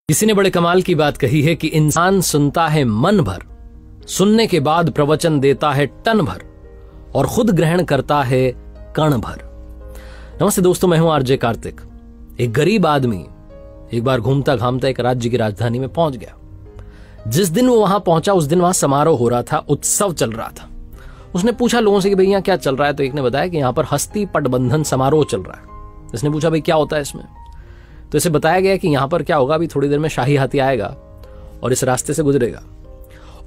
किसी ने बड़े कमाल की बात कही है कि इंसान सुनता है मन भर, सुनने के बाद प्रवचन देता है टन भर और खुद ग्रहण करता है कण भर। नमस्ते दोस्तों, मैं हूं आरजे कार्तिक। एक गरीब आदमी एक बार घूमता घामता एक राज्य की राजधानी में पहुंच गया। जिस दिन वो वहां पहुंचा उस दिन वहां समारोह हो रहा था, उत्सव चल रहा था। उसने पूछा लोगों से कि भाई यहाँ क्या चल रहा है, तो एक ने बताया कि यहाँ पर हस्ती पटबंधन समारोह चल रहा है। इसने पूछा भाई क्या होता है इसमें, तो इसे बताया गया कि यहाँ पर क्या होगा, अभी थोड़ी देर में शाही हाथी आएगा और इस रास्ते से गुजरेगा।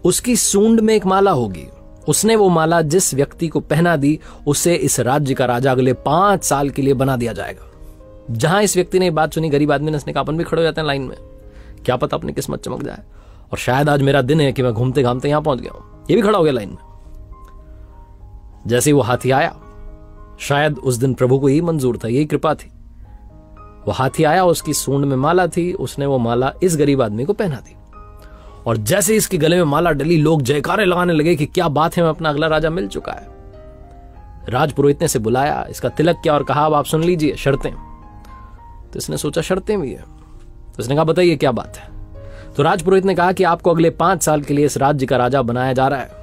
उसकी सूंड में एक माला होगी, उसने वो माला जिस व्यक्ति को पहना दी उसे इस राज्य का राजा अगले 5 साल के लिए बना दिया जाएगा। जहां इस व्यक्ति ने बात सुनी, गरीब आदमी ने, उसने कहा अपन भी खड़े हो जाते हैं लाइन में, क्या पता अपनी किस्मत चमक जाए और शायद आज मेरा दिन है कि मैं घूमते घामते यहां पहुंच गया हूं। ये भी खड़ा हो गया लाइन में। जैसे ही वो हाथी आया, शायद उस दिन प्रभु को यही मंजूर था, यही कृपा थी। वो हाथी आया, उसकी सूंड में माला थी, उसने वो माला इस गरीब आदमी को पहना दी और जैसे इसके गले में माला डली, लोग जयकारे लगाने लगे कि क्या बात है, मैं अपना अगला राजा मिल चुका है। राजपुरोहित ने इसे बुलाया, इसका तिलक किया और कहा अब आप सुन लीजिए शर्तें। तो इसने सोचा शर्तें भी है, तो इसने कहा बताइए क्या बात है। तो राजपुरोहित ने कहा कि आपको अगले 5 साल के लिए इस राज्य का राजा बनाया जा रहा है,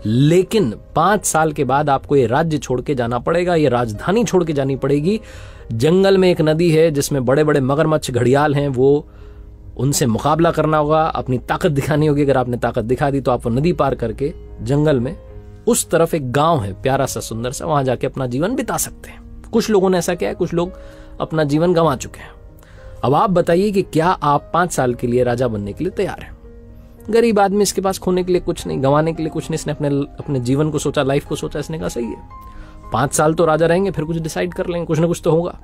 लेकिन 5 साल के बाद आपको ये राज्य छोड़ के जाना पड़ेगा, ये राजधानी छोड़ के जानी पड़ेगी। जंगल में एक नदी है जिसमें बड़े बड़े मगरमच्छ घड़ियाल हैं, वो उनसे मुकाबला करना होगा, अपनी ताकत दिखानी होगी। अगर आपने ताकत दिखा दी तो आप वो नदी पार करके जंगल में उस तरफ एक गांव है प्यारा सा सुंदर सा, वहां जाके अपना जीवन बिता सकते हैं। कुछ लोगों ने ऐसा किया है, कुछ लोग अपना जीवन गंवा चुके हैं। अब आप बताइए कि क्या आप 5 साल के लिए राजा बनने के लिए तैयार हैं? गरीब आदमी, इसके पास खोने के लिए कुछ नहीं, गंवाने के लिए कुछ नहीं। इसने अपने जीवन को सोचा, लाइफ को सोचा। इसने कहा सही है, 5 साल तो राजा रहेंगे, फिर कुछ डिसाइड कर लेंगे, कुछ ना कुछ तो होगा।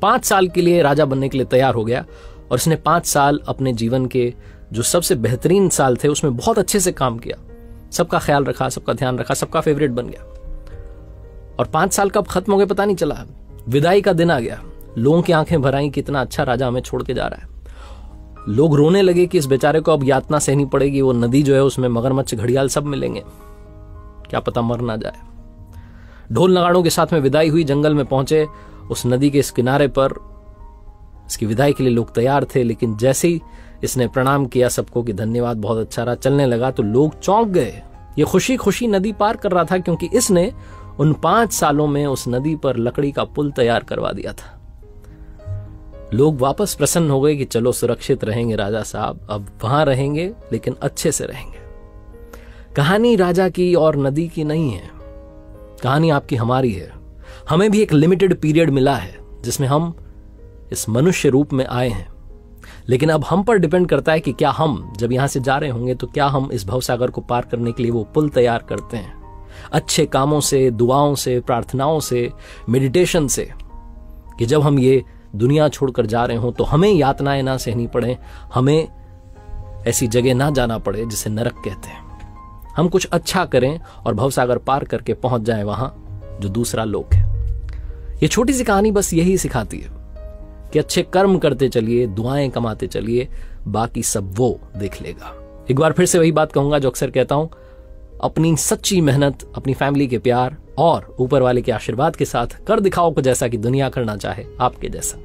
5 साल के लिए राजा बनने के लिए तैयार हो गया और इसने 5 साल अपने जीवन के जो सबसे बेहतरीन साल थे उसमें बहुत अच्छे से काम किया, सबका ख्याल रखा, सबका ध्यान रखा, सबका फेवरेट बन गया। और 5 साल कब खत्म हो गए पता नहीं चला। विदाई का दिन आ गया, लोगों की आंखें भर आई, कितना अच्छा राजा हमें छोड़ के जा रहा है। लोग रोने लगे कि इस बेचारे को अब यातना सहनी पड़ेगी। वो नदी जो है उसमें मगरमच्छ घड़ियाल सब मिलेंगे, क्या पता मर ना जाए। ढोल नगाड़ों के साथ में विदाई हुई, जंगल में पहुंचे। उस नदी के इस किनारे पर इसकी विदाई के लिए लोग तैयार थे, लेकिन जैसे ही इसने प्रणाम किया सबको कि धन्यवाद, बहुत अच्छा रहा, चलने लगा, तो लोग चौंक गए। ये खुशी खुशी नदी पार कर रहा था क्योंकि इसने उन 5 सालों में उस नदी पर लकड़ी का पुल तैयार करवा दिया था। लोग वापस प्रसन्न हो गए कि चलो सुरक्षित रहेंगे राजा साहब, अब वहां रहेंगे लेकिन अच्छे से रहेंगे। कहानी राजा की और नदी की नहीं है, कहानी आपकी हमारी है। हमें भी एक लिमिटेड पीरियड मिला है जिसमें हम इस मनुष्य रूप में आए हैं, लेकिन अब हम पर डिपेंड करता है कि क्या हम जब यहां से जा रहे होंगे तो क्या हम इस भवसागर को पार करने के लिए वो पुल तैयार करते हैं, अच्छे कामों से, दुआओं से, प्रार्थनाओं से, मेडिटेशन से, कि जब हम ये दुनिया छोड़कर जा रहे हों तो हमें यातनाएं ना सहनी पड़े, हमें ऐसी जगह ना जाना पड़े जिसे नरक कहते हैं। हम कुछ अच्छा करें और भवसागर पार करके पहुंच जाएं वहां जो दूसरा लोक है। ये छोटी सी कहानी बस यही सिखाती है कि अच्छे कर्म करते चलिए, दुआएं कमाते चलिए, बाकी सब वो देख लेगा। एक बार फिर से वही बात कहूंगा जो अक्सर कहता हूं, अपनी सच्ची मेहनत, अपनी फैमिली के प्यार और ऊपर वाले के आशीर्वाद के साथ कर दिखाओ कुछ ऐसा कि दुनिया करना चाहे आपके जैसा।